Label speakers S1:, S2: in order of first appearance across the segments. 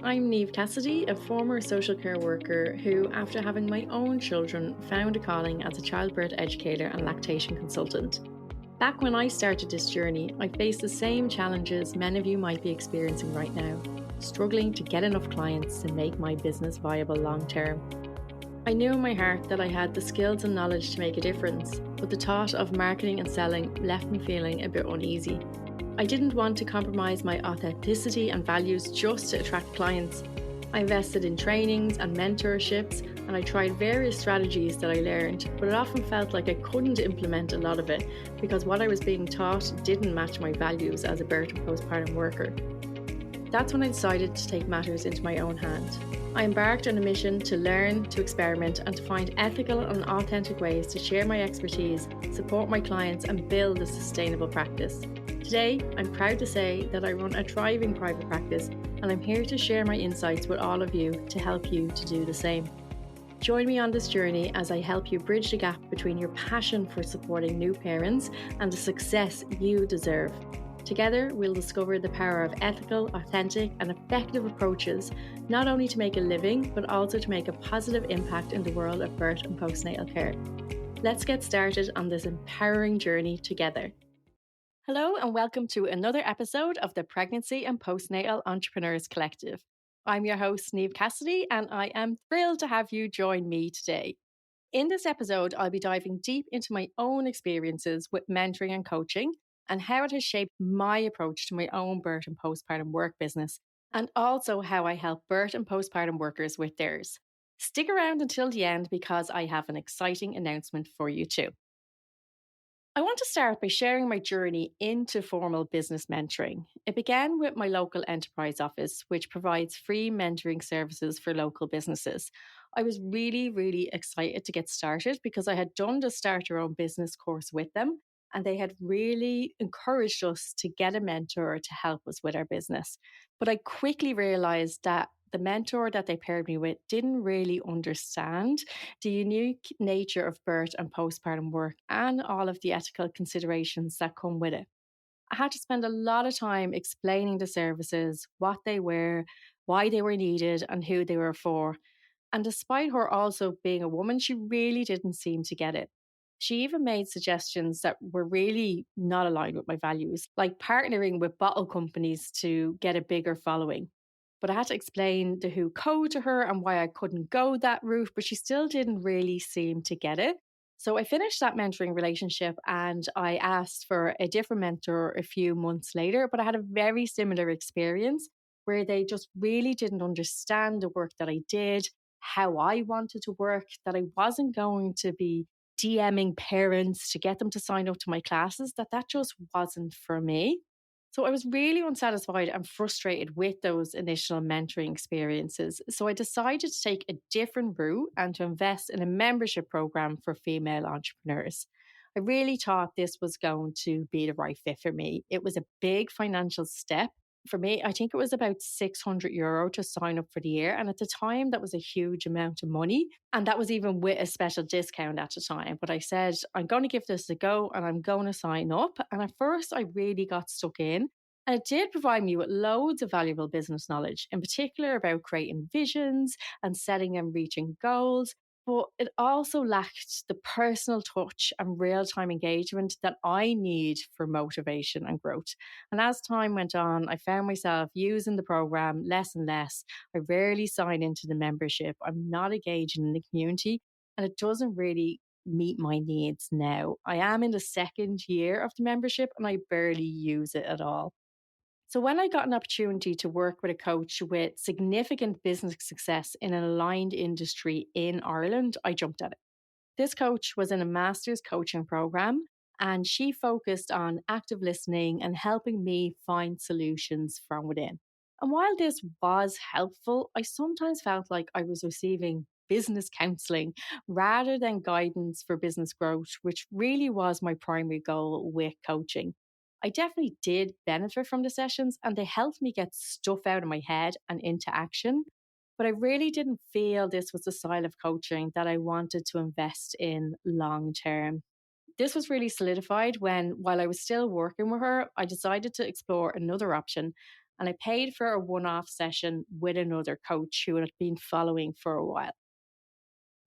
S1: I'm Niamh Cassidy, a former social care worker who, after having my own children, found a calling as a childbirth educator and lactation consultant. Back when I started this journey, I faced the same challenges many of you might be experiencing right now, struggling to get enough clients to make my business viable long term. I knew in my heart that I had the skills and knowledge to make a difference, but the thought of marketing and selling left me feeling a bit uneasy. I didn't want to compromise my authenticity and values just to attract clients. I invested in trainings and mentorships, and I tried various strategies that I learned, but it often felt like I couldn't implement a lot of it because what I was being taught didn't match my values as a birth and postpartum worker. That's when I decided to take matters into my own hand. I embarked on a mission to learn, to experiment, and to find ethical and authentic ways to share my expertise, support my clients, and build a sustainable practice. Today, I'm proud to say that I run a thriving private practice, and I'm here to share my insights with all of you to help you to do the same. Join me on this journey as I help you bridge the gap between your passion for supporting new parents and the success you deserve. Together, we'll discover the power of ethical, authentic, and effective approaches, not only to make a living, but also to make a positive impact in the world of birth and postnatal care. Let's get started on this empowering journey together. Hello, and welcome to another episode of the Pregnancy and Postnatal Entrepreneurs Collective. I'm your host, Niamh Cassidy, and I am thrilled to have you join me today. In this episode, I'll be diving deep into my own experiences with mentoring and coaching, and how it has shaped my approach to my own birth and postpartum work business, and also how I help birth and postpartum workers with theirs. Stick around until the end because I have an exciting announcement for you too. I want to start by sharing my journey into formal business mentoring. It began with my local enterprise office, which provides free mentoring services for local businesses. I was really excited to get started because I had done the Start Your Own Business course with them, and they had really encouraged us to get a mentor to help us with our business. But I quickly realized that the mentor that they paired me with didn't really understand the unique nature of birth and postpartum work and all of the ethical considerations that come with it. I had to spend a lot of time explaining the services, what they were, why they were needed, and who they were for. And despite her also being a woman, she really didn't seem to get it. She even made suggestions that were really not aligned with my values, like partnering with bottle companies to get a bigger following. But I had to explain the who code to her and why I couldn't go that route, but she still didn't really seem to get it. So I finished that mentoring relationship and I asked for a different mentor a few months later, but I had a very similar experience where they just really didn't understand the work that I did, how I wanted to work, that I wasn't going to be DMing parents to get them to sign up to my classes, that just wasn't for me. So I was really unsatisfied and frustrated with those initial mentoring experiences. So I decided to take a different route and to invest in a membership program for female entrepreneurs. I really thought this was going to be the right fit for me. It was a big financial step. For me, I think it was about €600 to sign up for the year. And at the time, that was a huge amount of money. And that was even with a special discount at the time. But I said, I'm going to give this a go and I'm going to sign up. And at first, I really got stuck in. And it did provide me with loads of valuable business knowledge, in particular about creating visions and setting and reaching goals. But it also lacked the personal touch and real time engagement that I need for motivation and growth. And as time went on, I found myself using the program less and less. I rarely sign into the membership. I'm not engaging in the community, and it doesn't really meet my needs now. I am in the second year of the membership and I barely use it at all. So when I got an opportunity to work with a coach with significant business success in an aligned industry in Ireland, I jumped at it. This coach was in a master's coaching program and she focused on active listening and helping me find solutions from within. And while this was helpful, I sometimes felt like I was receiving business counseling rather than guidance for business growth, which really was my primary goal with coaching. I definitely did benefit from the sessions and they helped me get stuff out of my head and into action. But I really didn't feel this was the style of coaching that I wanted to invest in long term. This was really solidified when, while I was still working with her, I decided to explore another option. and I paid for a one-off session with another coach who had been following for a while.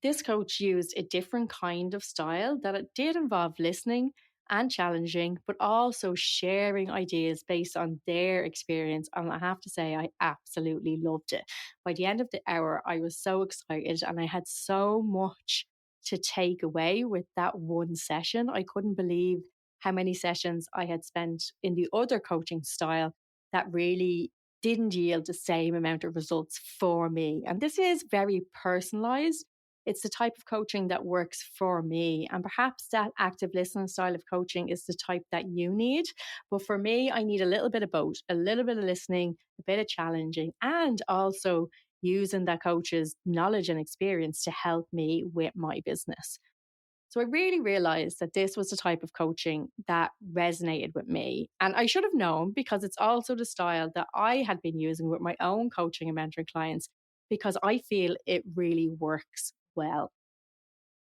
S1: This coach used a different kind of style that it did involve listening and challenging, but also sharing ideas based on their experience. And I have to say, I absolutely loved it. By the end of the hour, I was so excited and I had so much to take away with that one session. I couldn't believe how many sessions I had spent in the other coaching style that really didn't yield the same amount of results for me. And this is very personalized. It's the type of coaching that works for me. And perhaps that active listening style of coaching is the type that you need. But for me, I need a little bit of both, a little bit of listening, a bit of challenging, and also using that coach's knowledge and experience to help me with my business. So I really realized that this was the type of coaching that resonated with me. And I should have known because it's also the style that I had been using with my own coaching and mentoring clients, because I feel it really works well.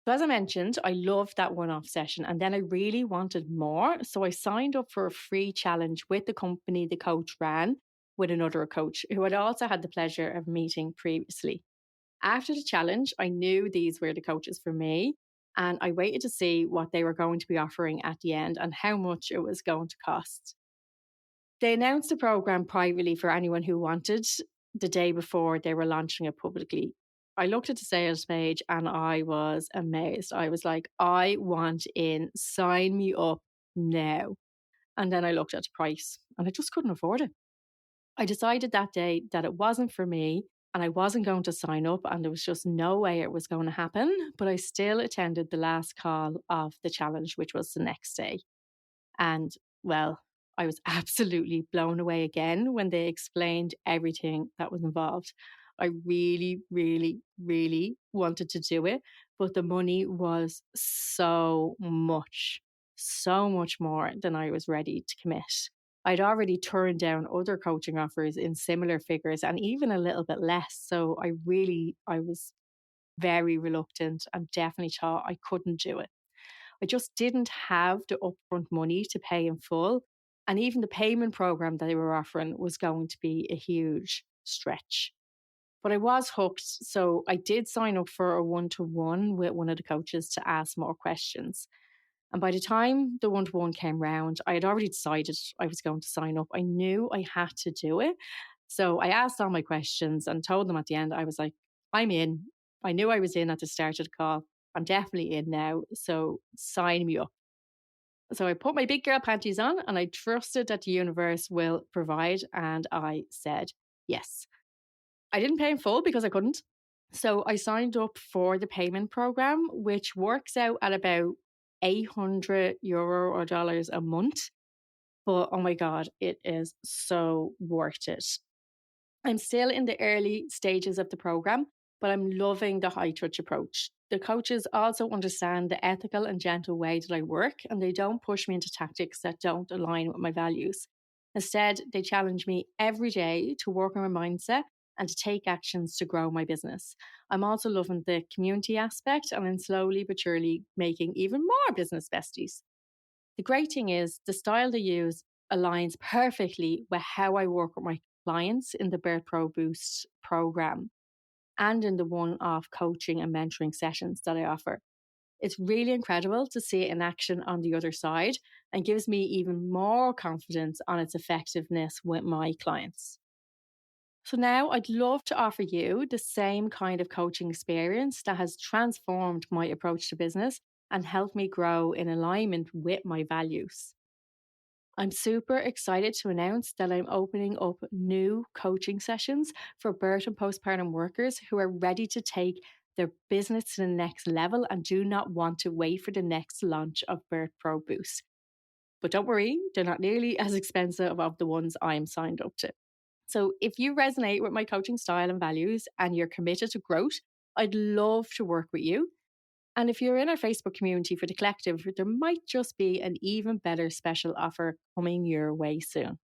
S1: So as I mentioned, I loved that one-off session and then I really wanted more. So I signed up for a free challenge with the company the coach ran with another coach who I'd also had the pleasure of meeting previously. After the challenge, I knew these were the coaches for me, and I waited to see what they were going to be offering at the end and how much it was going to cost. They announced the program privately for anyone who wanted the day before they were launching it publicly. I looked at the sales page and I was amazed. I was like, I want in, sign me up now. And then I looked at the price and I just couldn't afford it. I decided that day that it wasn't for me and I wasn't going to sign up and there was just no way it was going to happen. But I still attended the last call of the challenge, which was the next day. And well, I was absolutely blown away again when they explained everything that was involved. I really, really, really wanted to do it, but the money was so much more than I was ready to commit. I'd already turned down other coaching offers in similar figures and even a little bit less. So I was very reluctant and definitely thought I couldn't do it. I just didn't have the upfront money to pay in full. And even the payment program that they were offering was going to be a huge stretch. But I was hooked. So I did sign up for a one-to-one with one of the coaches to ask more questions. And by the time the one-to-one came round, I had already decided I was going to sign up. I knew I had to do it. So I asked all my questions and told them at the end, I was like, I'm in. I knew I was in at the start of the call. I'm definitely in now. So sign me up. So I put my big girl panties on and I trusted that the universe will provide. And I said yes. I didn't pay in full because I couldn't. So I signed up for the payment program, which works out at about €800 or dollars a month. But oh my God, it is so worth it. I'm still in the early stages of the program, but I'm loving the high touch approach. The coaches also understand the ethical and gentle way that I work, and they don't push me into tactics that don't align with my values. Instead, they challenge me every day to work on my mindset and to take actions to grow my business. I'm also loving the community aspect, and I'm slowly but surely making even more business besties. The great thing is the style they use aligns perfectly with how I work with my clients in the Birth Pro Boost program and in the one-off coaching and mentoring sessions that I offer. It's really incredible to see it in action on the other side and gives me even more confidence on its effectiveness with my clients. So now I'd love to offer you the same kind of coaching experience that has transformed my approach to business and helped me grow in alignment with my values. I'm super excited to announce that I'm opening up new coaching sessions for birth and postpartum workers who are ready to take their business to the next level and do not want to wait for the next launch of Birth Pro Boost. But don't worry, they're not nearly as expensive of the ones I'm signed up to. So if you resonate with my coaching style and values and you're committed to growth, I'd love to work with you. And if you're in our Facebook community for the collective, there might just be an even better special offer coming your way soon.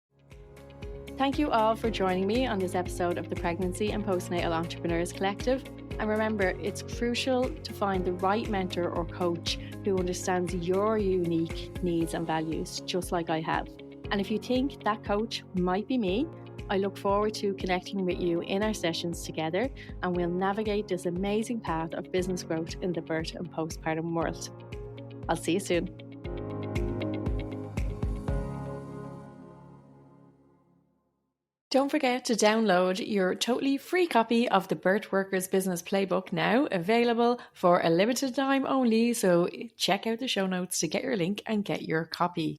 S1: Thank you all for joining me on this episode of the Pregnancy and Postnatal Entrepreneurs Collective. And remember, it's crucial to find the right mentor or coach who understands your unique needs and values, just like I have. And if you think that coach might be me, I look forward to connecting with you in our sessions together, and we'll navigate this amazing path of business growth in the birth and postpartum world. I'll see you soon. Don't forget to download your totally free copy of the Birth Workers Business Playbook, now available for a limited time only. So check out the show notes to get your link and get your copy.